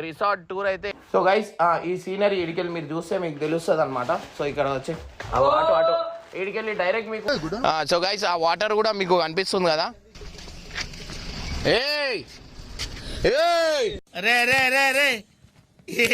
Resort tour అయితే so guys ఈ scenery ఇడికెళ్ళి మీరు చూస్తే మీకు తెలుస్తుంది అనమాట. సో ఇక్కడ వచ్చి ఆటో ఇడికెళ్ళి డైరెక్ట్ మీకు సో గైస్ ఆ వాటర్ కూడా మీకు కనిపిస్తుంది కదా. ఏయ్ ఏయ్ రే రే రే రే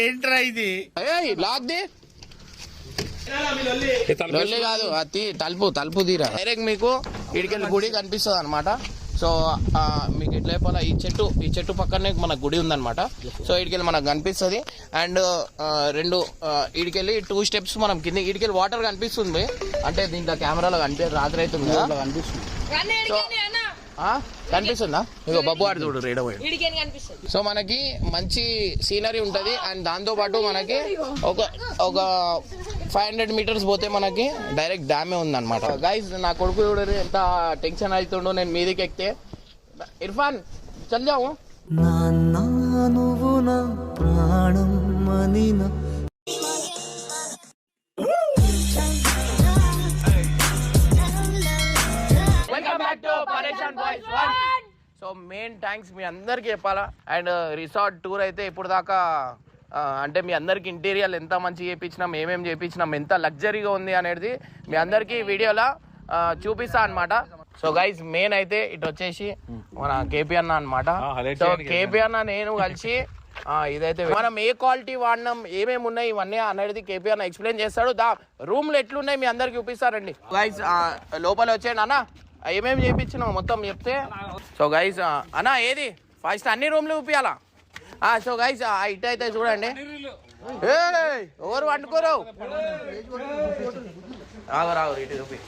ఏంట్రా ఇది? ఏయ్ లాక్ ది లొల్లి కాదు, అది తలుపు తీరా. డైరెక్ట్ మీకు ఇడికెళ్ళి గుడి కనిపిస్తుంది అనమాట. సో మీకు ఎట్లా చెప్పాలా, ఈ చెట్టు పక్కనే మన గుడి ఉందన్నమాట. సో ఇడికెళ్ళి మనకు కనిపిస్తుంది. అండ్ రెండు ఇడికెళ్ళి 2 స్టెప్స్ మనం కింద ఇడికెళ్ళి వాటర్ కనిపిస్తుంది. అంటే దీంట్లో కెమెరాలో రాత్రి అవుతుంది కదా కనిపిస్తుంది. కనిపిస్తుందా? ఇగో బబ్బు ఆడు చూడు రేడ. సో మనకి మంచి సీనరీ ఉంటది. అండ్ దాంతో పాటు మనకి ఒక 500 మీటర్స్ పోతే మనకి డైరెక్ట్ డ్యామే ఉందన్నమాట. గైస్ నా కొడుకు చూడరు ఎంత టెన్షన్ అవుతుండో నేను మీదకి ఎక్కితే. ఇర్ఫాన్ చల్ జావు. సో మెయిన్ థ్యాంక్స్ మీ అందరికి చెప్పాలా. అండ్ రిసార్ట్ టూర్ అయితే ఇప్పుడు దాకా అంటే మీ అందరికి ఇంటీరియర్ ఎంత మంచిగా చేయించినాం, ఏమేమి చేయించినాం, ఎంత లగ్జరీగా ఉంది అనేది మీ అందరికీ వీడియోలో చూపిస్తా అనమాట. సో గైస్ మెయిన్ అయితే ఇటు వచ్చేసి మన కేపీ అన్న అనమాట. సో కేపీ అన్న నేను కలిసి ఇదైతే మనం ఏ క్వాలిటీ వాడినాం, ఏమేమి ఉన్నాయి ఇవన్నీ అనేది కేపీ అన్న ఎక్స్ప్లెయిన్ చేస్తాడు. రూమ్లు ఎట్లున్నాయి మీ అందరికి చూపిస్తారండి. గైస్ లోపల వచ్చేయండి అన్న, ఏమేమి చేయించినావు మొత్తం చెప్తే. సో గైస్ అన్న ఏది ఫస్ట్ అన్ని రూమ్లు చూపించాలా. సో గైస్ ఇటు అయితే చూడండి. ఎవరు వండుకోరు రావు ఇటు చూపి.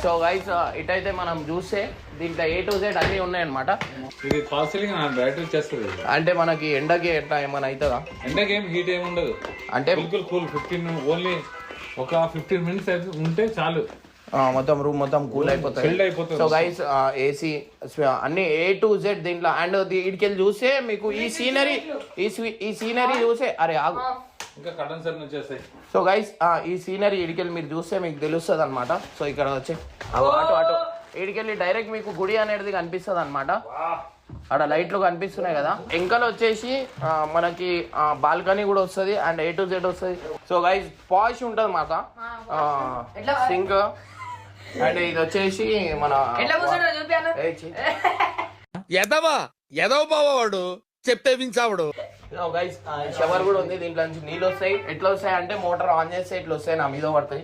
సో గైస్ ఇటు అయితే మనం చూస్తే దీంట్లో A to Z అన్నీ ఉన్నాయన్నమాట. అంటే మనకి ఎండకి ఎట్లా ఏమైనా అవుతుందా? ఎండకి ఏం హీట్ ఏమి ఉండదు. అంటే కూల్ 15 మినిట్స్ అయితే ఉంటే చాలు, మొత్తం రూమ్ మొత్తం కూల్ అయిపోతుంది. సో గైస్ ఏసీ అన్ని A to Z దీంట్లో. అండ్ ఇడికెళ్ళి చూస్తే మీకు ఈ సీనరీ చూసే అరే ఆగు ఇంకా కటన్స్ అన్ని వచ్చేస్తాయి. సో గైస్ ఈ సీనరీ ఇడికెళ్ళి మీరు చూస్తే మీకు తెలుస్తుంది అనమాట. సో ఇక్కడ వచ్చి ఆటో ఇడికెళ్ళి డైరెక్ట్ మీకు గుడి అనేది కనిపిస్తుంది అనమాట. అక్కడ లైట్లు కనిపిస్తున్నాయి కదా. ఎంకలు వచ్చేసి మనకి బాల్కనీ కూడా వస్తుంది అండ్ A to Z వస్తుంది. సో గైస్ పాష్ ఉంటుంది మాట సింక్. అండ్ ఇది వచ్చేసి మన ఎదవ బావాడు చెప్తే వించావుడు. గైస్ షవర్ కూడా ఉంది. దీంట్లో నుంచి నీళ్ళు వస్తాయి. ఎట్లా వస్తాయి అంటే మోటార్ ఆన్ చేస్తే ఇట్లా వస్తాయి, నా మీద పడతాయి.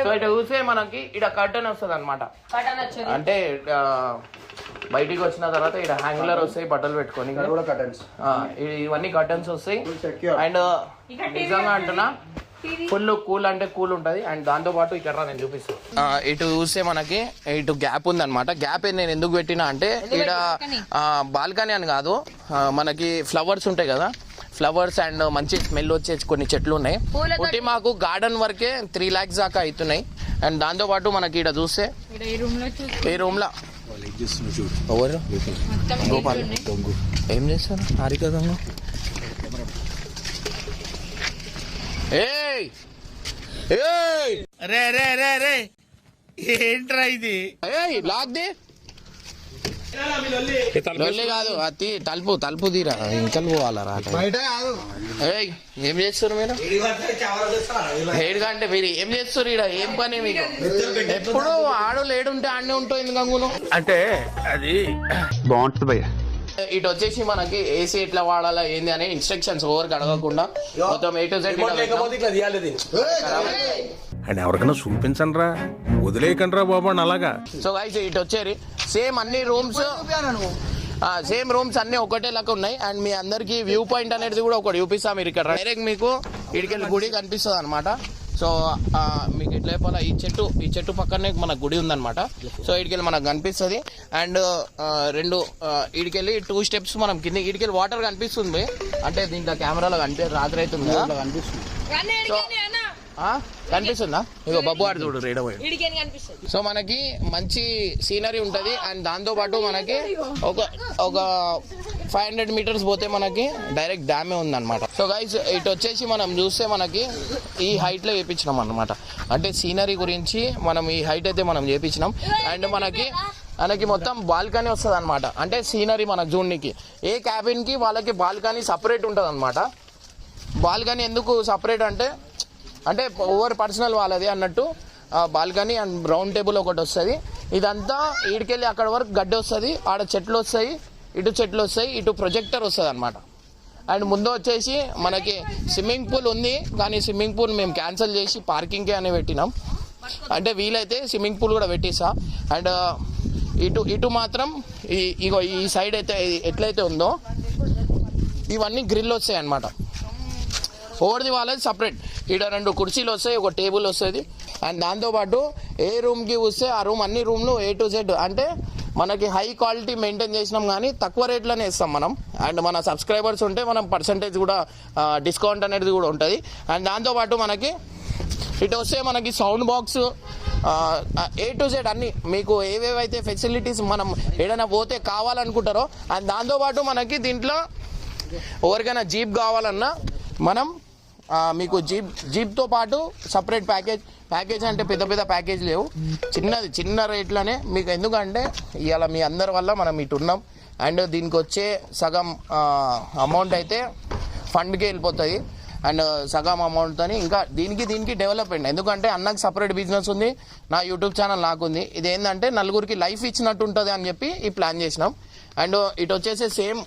సో ఇటు చూస్తే మనకి ఇక్కడ కర్టన్ వస్తుంది అనమాట. అంటే బయటికి వచ్చిన తర్వాత ఇక్కడ హ్యాంగులర్ వస్తాయి బట్టలు పెట్టుకొని, ఇవన్నీ కర్టన్స్ వస్తాయి. అండ్ నిజంగా అంటున్నా ఫుల్ కూల్ అంటే కూల్ ఉంటుంది. అండ్ దాంతో పాటు ఇక్కడ నేను చూపిస్తాను. ఇటు చూస్తే మనకి ఇటు గ్యాప్ ఉంది అనమాట. గ్యాప్ నేను ఎందుకు పెట్టినా అంటే ఇక్కడ బాల్కనీ అని కాదు, మనకి ఫ్లవర్స్ ఉంటాయి కదా, ఫ్లవర్స్ అండ్ మంచి స్మెల్ వచ్చే కొన్ని చెట్లు ఉన్నాయి. ఒకటి మాకు గార్డెన్ వరకే 3 lakhs దాకా అవుతున్నాయి. అండ్ దాంతో పాటు మనకి ఇక్కడ చూస్తే ఈ రూమ్ లా ఎవరు గోపాల్ ఏం చేస్తారు హారిక దొంగ. రే రే రే రే ఏంట్రా ఇది? లాక్ ది లొల్లి కాదు, అది తలుపు తీరా. ఇంకా పోవాలా రా? ఏం చేస్తారు మీరు? అంటే మీరు ఏం చేస్తారు ఇక్కడ? ఏం పని మీకు? ఎప్పుడు ఆడు లేడుంటే ఆడనే ఉంటావు ఎందుకు అంటే అది బాగుంటుంది భయ్య. ఇటు వచ్చేసి మనకి ఏసీ ఎట్లా వాడాలా ఏంది అనే ఇన్స్ట్రక్షన్స్ ఎవరికి అడగకుండా మొత్తం A to Z. అండ్ ఎవరికైనా చూపించండి రా, వదిలేయకండి రా బాబు అలాగా. సో గైస్ ఇటు వచ్చేది సేమ్ అన్ని రూమ్స్ అన్ని ఒకటే లెక్క ఉన్నాయి. అండ్ మీ అందరికి వ్యూ పాయింట్ అనేది కూడా ఒకటి చూపిస్తాం. మీరు ఇక్కడ డైరెక్ట్ మీకు ఇడికెళ్ళి గుడి కనిపిస్తుంది అనమాట. సో మీకు ఎట్లా చెప్పాలా, ఈ చెట్టు పక్కనే మన గుడి ఉందన్నమాట. సో ఇడికెళ్ళి మనకు కనిపిస్తుంది. అండ్ రెండు ఇడికెళ్ళి 2 స్టెప్స్ మనం కింద ఇడికెళ్ళి వాటర్ కనిపిస్తుంది. అంటే దీంట్లో కెమెరాలో రాత్రి అవుతుంది కదా కనిపిస్తుంది. సో కనిపిస్తుందా? ఇగో బబ్బు ఆడు చూడు రేడ. సో మనకి మంచి సీనరీ ఉంటది. అండ్ దాంతో పాటు మనకి ఒక 500 మీటర్స్ పోతే మనకి డైరెక్ట్ డ్యామే ఉందన్నమాట. సో గైస్ ఇటు వచ్చేసి మనం చూస్తే మనకి ఈ హైట్ లో చేపించినాం అనమాట. అంటే సీనరీ గురించి మనం ఈ హైట్ అయితే మనం చేపించినాం. అండ్ మనకి మనకి మొత్తం బాల్కనీ వస్తుంది అనమాట. అంటే సీనరీ మనకు జూన్కి ఏ క్యాబిన్కి వాళ్ళకి బాల్కనీ సపరేట్ ఉంటుంది అనమాట. బాల్కనీ ఎందుకు సపరేట్ అంటే అంటే ఓవర్ పర్సనల్ వాళ్ళది అన్నట్టు బాల్కనీ అండ్ రౌండ్ టేబుల్ ఒకటి వస్తుంది. ఇదంతా ఈడికెళ్ళి అక్కడ వరకు గడ్డి వస్తుంది, ఆడ చెట్లు వస్తాయి, ఇటు చెట్లు వస్తాయి, ఇటు ప్రొజెక్టర్ వస్తుంది అనమాట. అండ్ ముందు వచ్చేసి మనకి స్విమ్మింగ్ పూల్ ఉంది, కానీ స్విమ్మింగ్ పూల్ మేము క్యాన్సిల్ చేసి పార్కింగ్కే అని పెట్టినాం. అంటే వీలైతే స్విమ్మింగ్ పూల్ కూడా పెట్టిస్తా. అండ్ ఇటు మాత్రం ఇగో ఈ సైడ్ అయితే ఎట్లయితే ఉందో ఇవన్నీ గ్రిల్ వస్తాయి అన్నమాట. ఓవర్ది వాళ్ళది సపరేట్. ఇక్కడ 2 కుర్చీలు వస్తాయి, ఒక టేబుల్ వస్తుంది. అండ్ దాంతోపాటు ఏ రూమ్కి వస్తే ఆ రూమ్ అన్ని రూమ్లు A to Z అంటే మనకి హై క్వాలిటీ మెయింటైన్ చేసినాం, కానీ తక్కువ రేట్లోనే ఇస్తాం మనం. అండ్ మన సబ్స్క్రైబర్స్ ఉంటే మనం పర్సంటేజ్ కూడా డిస్కౌంట్ అనేది కూడా ఉంటుంది. అండ్ దాంతోపాటు మనకి ఇటు వస్తే మనకి sound box A to Z అన్ని మీకు ఏవేవైతే ఫెసిలిటీస్ మనం ఏదైనా పోతే కావాలనుకుంటారో. అండ్ దాంతోపాటు మనకి దీంట్లో ఎవరికైనా జీప్ కావాలన్నా మనం మీకు జీప్తో పాటు సపరేట్ ప్యాకేజ్ అంటే పెద్ద ప్యాకేజ్ లేవు, చిన్న రేట్లోనే మీకు. ఎందుకంటే ఇవాళ మీ అందరి వల్ల మనం ఇటు ఉన్నాం. అండ్ దీనికి వచ్చే సగం అమౌంట్ అయితే ఫండ్కి వెళ్ళిపోతుంది. అండ్ సగం అమౌంట్తో ఇంకా దీనికి డెవలప్మెంట్. ఎందుకంటే అన్నకు సపరేట్ బిజినెస్ ఉంది, నా యూట్యూబ్ ఛానల్ నాకుంది. ఇది ఏంటంటే నలుగురికి లైఫ్ ఇచ్చినట్టు ఉంటుంది అని చెప్పి ఈ ప్లాన్ చేసినాం. అండ్ ఇటు వచ్చేసి సేమ్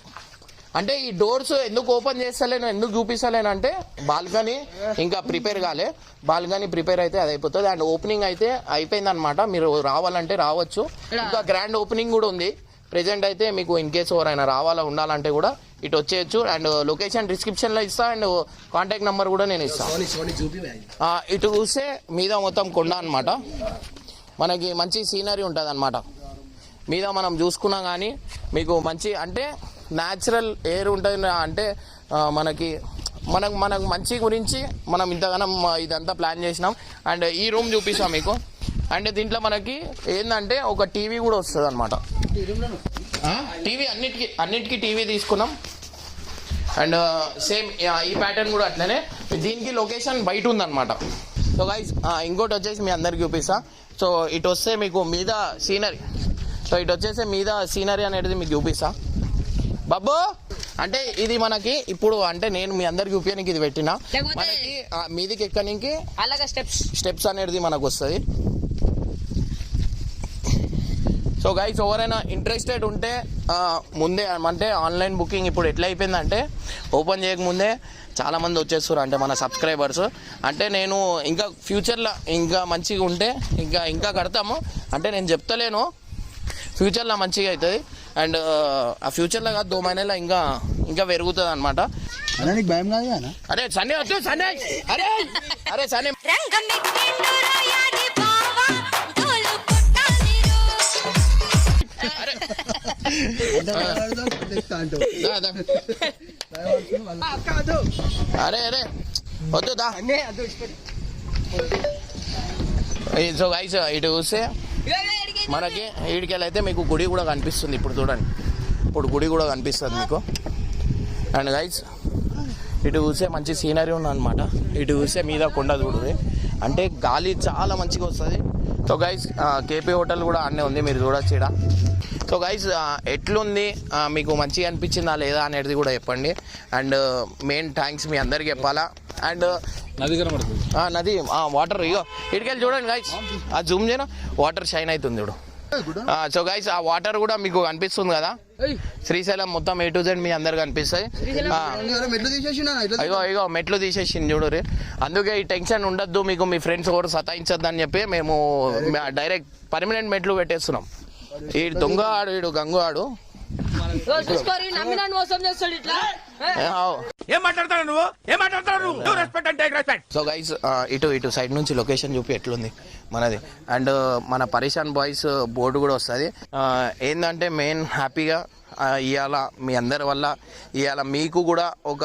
అంటే ఈ డోర్స్ ఎందుకు ఓపెన్ చేస్తలేను, ఎందుకు చూపిస్తలేను అంటే బాల్కనీ ఇంకా ప్రిపేర్ కాలే. బాల్కనీ ప్రిపేర్ అయితే అది అయిపోతుంది. అండ్ ఓపెనింగ్ అయితే అయిపోయింది అనమాట. మీరు రావాలంటే రావచ్చు. ఇంకా గ్రాండ్ ఓపెనింగ్ కూడా ఉంది. ప్రెజెంట్ అయితే మీకు ఇన్ కేసు ఎవరైనా ఉండాలంటే కూడా ఇటు వచ్చేయచ్చు. అండ్ లొకేషన్ డిస్క్రిప్షన్లో ఇస్తా, అండ్ కాంటాక్ట్ నెంబర్ కూడా నేను ఇస్తాను. ఇటు చూస్తే మీద మొత్తం కొండ అనమాట. మనకి మంచి సీనరీ ఉంటుంది అనమాట. మీద మనం చూసుకున్నా కానీ మీకు మంచి అంటే న్యాచురల్ ఎయిర్ ఉంటుంది. అంటే మనకు మంచి గురించి మనం ఇంతగానం ఇదంతా ప్లాన్ చేసినాం. అండ్ ఈ రూమ్ చూపిస్తాం మీకు. అండ్ దీంట్లో మనకి ఏంటంటే ఒక టీవీ కూడా వస్తుంది అనమాట. టీవీ అన్నిటికీ టీవీ తీసుకున్నాం. అండ్ సేమ్ ఈ ప్యాటర్న్ కూడా అట్లనే. దీనికి లొకేషన్ బయట ఉందన్నమాట. సో గైస్ ఇంకోటి వచ్చేసి మీ అందరికి చూపిస్తా. సో ఇటు వస్తే మీకు మీద సీనరీ. సో ఇటు వచ్చేసి మీద సీనరీ అనేది మీకు చూపిస్తా. బాబు అంటే ఇది మనకి ఇప్పుడు అంటే నేను మీ అందరికి చూపించడానికి ఇది పెట్టినా. మనకి మీదికి ఎక్కడానికి అలాగే స్టెప్స్ అనేది మనకు వస్తుంది. సో గైస్ ఎవరైనా ఇంట్రెస్టెడ్ ఉంటే ముందే అంటే ఆన్లైన్ బుకింగ్ ఇప్పుడు ఎట్లా అయిపోయిందంటే ఓపెన్ చేయకముందే చాలామంది వచ్చేస్తారు. అంటే మన సబ్స్క్రైబర్స్ అంటే నేను ఇంకా ఫ్యూచర్లో ఇంకా మంచిగా ఉంటే ఇంకా కడతాము. అంటే నేను చెప్తలేను, ఫ్యూచర్లో మంచిగా అవుతుంది. అండ్ ఆ ఫ్యూచర్లో కాదు 2 మహిళలో ఇంకా పెరుగుతుంది అనమాట. అరే సన్నీ వచ్చు సన్నీ, అరే సన్నీ అరే వద్దుదా. సో గైస్ ఇటు చూస్తే మనకి ఈడికెళ్ళైతే మీకు గుడి కూడా కనిపిస్తుంది. ఇప్పుడు చూడండి, ఇప్పుడు గుడి కూడా కనిపిస్తుంది మీకు. అండ్ గైస్ ఇటు చూస్తే మంచి సీనరీ ఉందన్నమాట. ఇటు చూస్తే మీద కొండ చూడుది, అంటే గాలి చాలా మంచిగా వస్తుంది. సో గైస్ కేపీ హోటల్ కూడా అన్నీ ఉంది, మీరు చూడొచ్చు ఇక్కడ. సో గైస్ ఎట్లుంది, మీకు మంచిగా అనిపించిందా లేదా అనేది కూడా చెప్పండి. అండ్ మెయిన్ థ్యాంక్స్ మీ అందరికి చెప్పాలా. అండ్ నది వాటర్ ఇగో ఇటుకెళ్ళి చూడండి గైస్, ఆ జూమ్ చేయను వాటర్ షైన్ అవుతుంది చూడు. సో గైస్ ఆ వాటర్ కూడా మీకు కనిపిస్తుంది కదా. శ్రీశైలం మొత్తం A to Z మీ అందరు కనిపిస్తాయి. ఇగో మెట్లు తీసేసింది చూడు. అందుకే ఈ టెన్షన్ ఉండద్దు మీకు, మీ ఫ్రెండ్స్ కూడా సతాయించద్దు అని చెప్పి మేము డైరెక్ట్ పర్మనెంట్ మెట్లు పెట్టేస్తున్నాం. ఈ దొంగ ఆడు, ఈడు గంగు ఆడు. సో గైస్ ఇటు సైడ్ నుంచి లొకేషన్ చూపి ఎట్లుంది మనది. అండ్ మన పరేషాన్ బాయ్స్ బోర్డు కూడా వస్తుంది. ఏంటంటే మెయిన్ హ్యాపీగా ఇవాళ మీ అందరి వల్ల ఇవాళ మీకు కూడా ఒక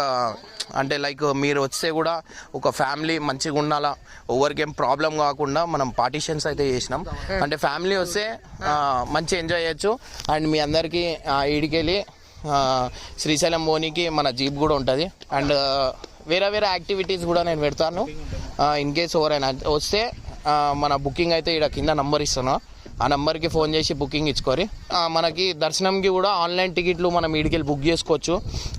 అంటే లైక్ మీరు వస్తే కూడా ఒక ఫ్యామిలీ మంచిగా ఉండాలా, ఎవరికేం ప్రాబ్లం కాకుండా మనం పార్టీషన్స్ అయితే చేసినాం. అంటే ఫ్యామిలీ వస్తే మంచిగా ఎంజాయ్ చేయొచ్చు. అండ్ మీ అందరికీ ఈడికెళ్ళి శ్రీశైలం పోనీకి మన జీప్ కూడా ఉంటుంది. అండ్ వేరే యాక్టివిటీస్ కూడా నేను పెడతాను. ఇన్ కేస్ ఎవరైనా వస్తే మన బుకింగ్ అయితే ఇక్కడ కింద నంబర్ ఇస్తాను, ఆ నెంబర్కి ఫోన్ చేసి బుకింగ్ ఇచ్చుకోరి. మనకి దర్శనంకి కూడా ఆన్లైన్ టికెట్లు మనం ఈడికెళ్ళి బుక్ చేసుకోవచ్చు.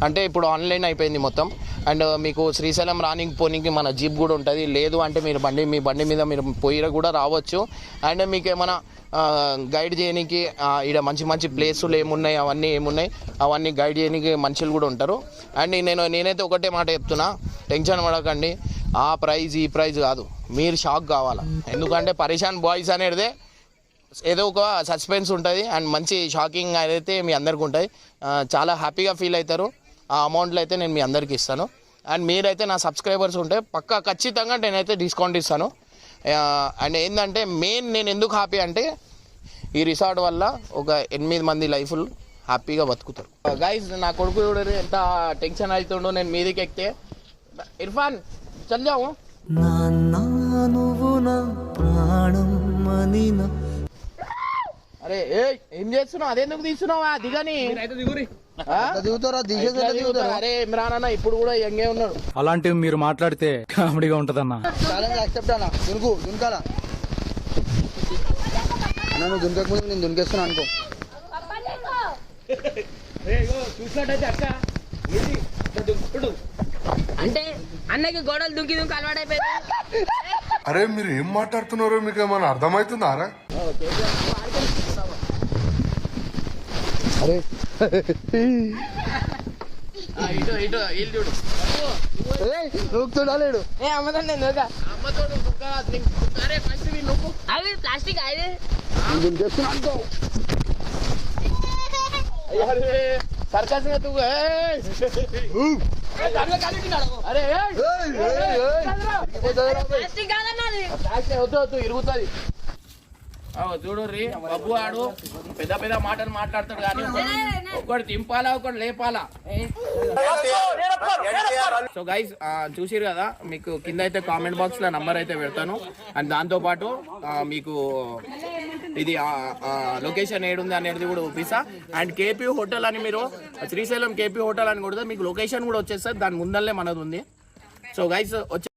అంటే ఇప్పుడు ఆన్లైన్ అయిపోయింది మొత్తం. అండ్ మీకు శ్రీశైలం రానికి పోనీకి మన జీప్ కూడా ఉంటుంది. లేదు అంటే మీరు మీ బండి మీద మీరు పోయి కూడా రావచ్చు. అండ్ మీకు ఏమైనా గైడ్ చేయడానికి ఇక్కడ మంచి మంచి ప్లేసులు ఏమున్నాయి అవన్నీ గైడ్ చేయడానికి మనుషులు కూడా ఉంటారు. అండ్ నేనైతే ఒకటే మాట చెప్తున్నా, టెన్షన్ పడకండి. ఆ ప్రైజ్ ఈ ప్రైజ్ కాదు, మీరు షాక్ కావాలా. ఎందుకంటే పరేషాన్ బాయ్స్ అనేది ఏదో ఒక సస్పెన్స్ ఉంటుంది అండ్ మంచి షాకింగ్ అయితే మీ అందరికీ ఉంటుంది. చాలా హ్యాపీగా ఫీల్ అవుతారు. ఆ అమౌంట్లో అయితే నేను మీ అందరికీ ఇస్తాను. అండ్ మీరైతే నా సబ్స్క్రైబర్స్ ఉంటే ఖచ్చితంగా నేనైతే డిస్కౌంట్ ఇస్తాను. అండ్ ఏంటంటే మెయిన్ నేను ఎందుకు హ్యాపీ అంటే ఈ రిసార్ట్ వల్ల ఒక 8 మంది లైఫ్లు హ్యాపీగా బతుకుతారు. గైస్ నా కొడుకు చూడరు ఎంత టెన్షన్ అవుతుండో నేను మీదికి ఎక్కితే. ఇర్ఫాన్ చల్ జావు. అరే ఏం చేస్తున్నావు? అదెందుకు తీస్తున్నావా? దిగని అరే ఇమ్రాన్ అన్న ఇప్పుడు కూడా యంగే ఉన్నాడు. అలాంటివి మీరు మాట్లాడితే కామెడీగా ఉంటదన్నా. దునకాలా నువ్వు దునకకపోతే నేను దునికేస్తున్నా అనుకో. చూసినట్టయితే అక్క అంటే అన్నకి గోడలు దుంకి అలవాటైపోయింది. అరే మీరు ఏం మాట్లాడుతున్నారో మీకు ఏమైనా అర్థమవుతుందారా? అరే ఇటు ఇటు వీళ్ళు చూడు నువ్వు చూడలేడు. అమ్మతోడు అరే ఫస్ట్ నువ్వు అవి ప్లాస్టిక్ అయితే దునికేస్తున్నా అనుకో. సర్కస్ అరే ప్లాస్టిక్ కాదన్నది. వద్దు ఇరుగుతుంది. చూడు రీ బబ్బు ఆడు పెద్ద పెద్ద మాటలు మాట్లాడతాడు కానీ ఒకటి దింపాలా ఒకటి లేపాలా. సో గైస్ చూసిరు కదా, మీకు కింద అయితే కామెంట్ బాక్స్ లో నంబర్ అయితే పెడతాను. అండ్ దాంతోపాటు మీకు ఇది లొకేషన్ ఏడుంది అనేది కూడా చూపిస్తా. అండ్ కేపీ హోటల్ అని మీరు శ్రీశైలం కేపీ హోటల్ అని కూడా మీకు లొకేషన్ కూడా వచ్చేస్తుంది. దాని ముందల్లే మనది ఉంది. సో గైస్ వచ్చే